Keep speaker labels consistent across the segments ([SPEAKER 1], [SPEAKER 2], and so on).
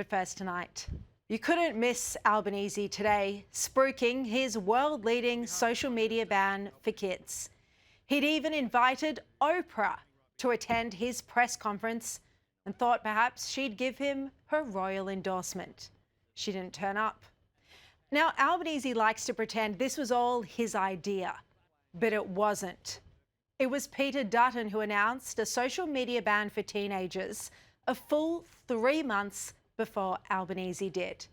[SPEAKER 1] But first tonight, you couldn't miss Albanese today spruiking his world-leading social media ban for kids. He'd even invited Oprah to attend his press conference and thought perhaps she'd give him her royal endorsement. She didn't turn up. Now, Albanese likes to pretend this was all his idea, but it wasn't. It was Peter Dutton who announced a social media ban for teenagers a full 3 months before Albanese did.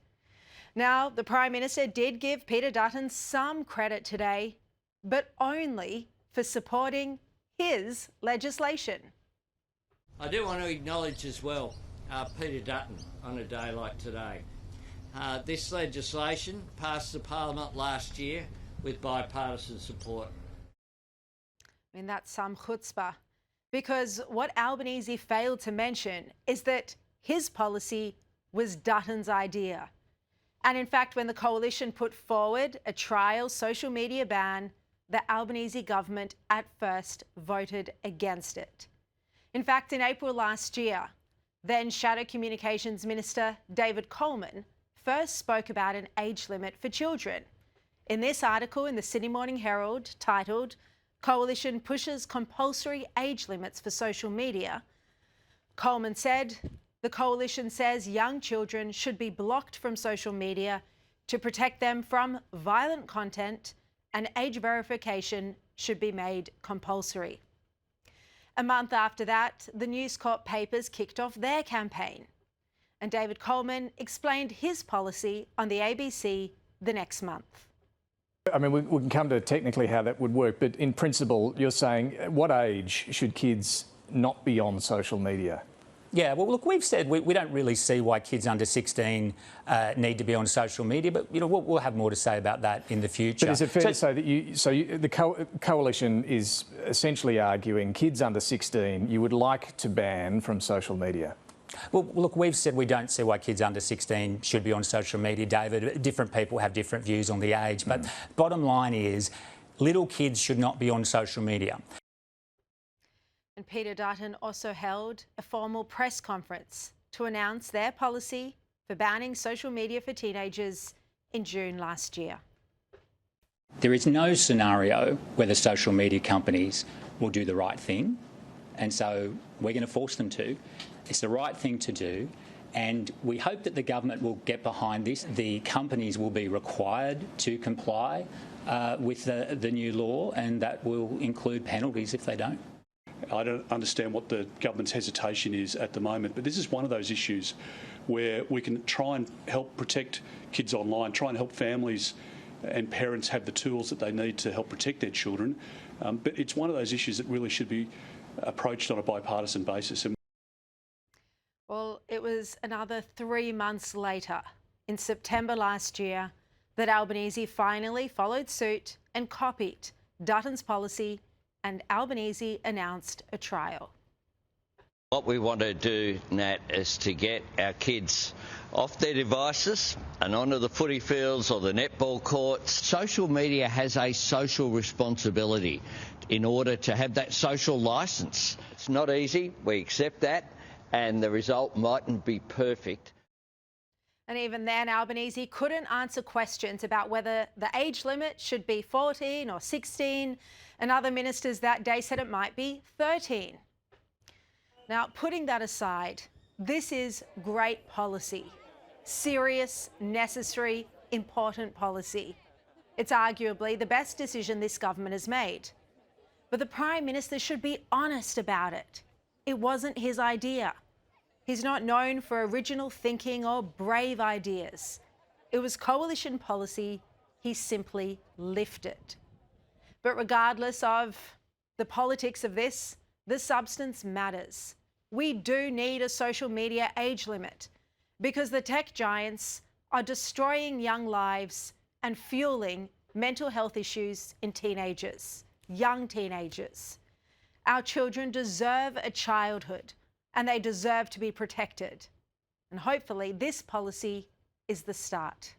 [SPEAKER 1] Now, the Prime Minister did give Peter Dutton some credit today, but only for supporting his legislation.
[SPEAKER 2] I do want to acknowledge as well Peter Dutton on a day like today. This legislation passed the Parliament last year with bipartisan support.
[SPEAKER 1] I mean, that's some chutzpah, because what Albanese failed to mention is that his policy was Dutton's idea. And in fact, when the coalition put forward a trial social media ban, the Albanese government at first voted against it. In fact, in April last year, then Shadow Communications Minister David Coleman first spoke about an age limit for children. In this article in the Sydney Morning Herald titled, "Coalition Pushes Compulsory Age Limits for Social Media," Coleman said, the coalition says young children should be blocked from social media to protect them from violent content, and age verification should be made compulsory. A month after that, the News Corp papers kicked off their campaign, and David Coleman explained his policy on the ABC the next month.
[SPEAKER 3] I mean, we can come to technically how that would work, but in principle, you're saying what age should kids not be on social media?
[SPEAKER 4] Yeah, well, look, we've said we don't really see why kids under 16 need to be on social media, but you know we'll have more to say about that in the future.
[SPEAKER 3] But is it fair to say that the coalition is essentially arguing kids under 16 you would like to ban from social media?
[SPEAKER 4] Well, look, we've said we don't see why kids under 16 should be on social media, David. Different people have different views on the age, but bottom line is little kids should not be on social media.
[SPEAKER 1] And Peter Dutton also held a formal press conference to announce their policy for banning social media for teenagers in June last year.
[SPEAKER 4] There is no scenario where the social media companies will do the right thing, and so we're going to force them to. It's the right thing to do, and we hope that the government will get behind this. The companies will be required to comply with the new law, and that will include penalties if they don't.
[SPEAKER 5] I don't understand what the government's hesitation is at the moment, but this is one of those issues where we can try and help protect kids online, try and help families and parents have the tools that they need to help protect their children. But it's one of those issues that really should be approached on a bipartisan basis.
[SPEAKER 1] Well, it was another 3 months later, in September last year, that Albanese finally followed suit and copied Dutton's policy, and Albanese announced a trial.
[SPEAKER 2] What we want to do, Nat, is to get our kids off their devices and onto the footy fields or the netball courts. Social media has a social responsibility in order to have that social licence. It's not easy, we accept that, and the result mightn't be perfect.
[SPEAKER 1] And even then, Albanese couldn't answer questions about whether the age limit should be 14 or 16, and other ministers that day said it might be 13. Now, putting that aside, this is great policy. Serious, necessary, important policy. It's arguably the best decision this government has made. But the Prime Minister should be honest about it. It wasn't his idea. He's not known for original thinking or brave ideas. It was coalition policy he simply lifted. But regardless of the politics of this, the substance matters. We do need a social media age limit because the tech giants are destroying young lives and fueling mental health issues in teenagers, young teenagers. Our children deserve a childhood, and they deserve to be protected. And hopefully this policy is the start.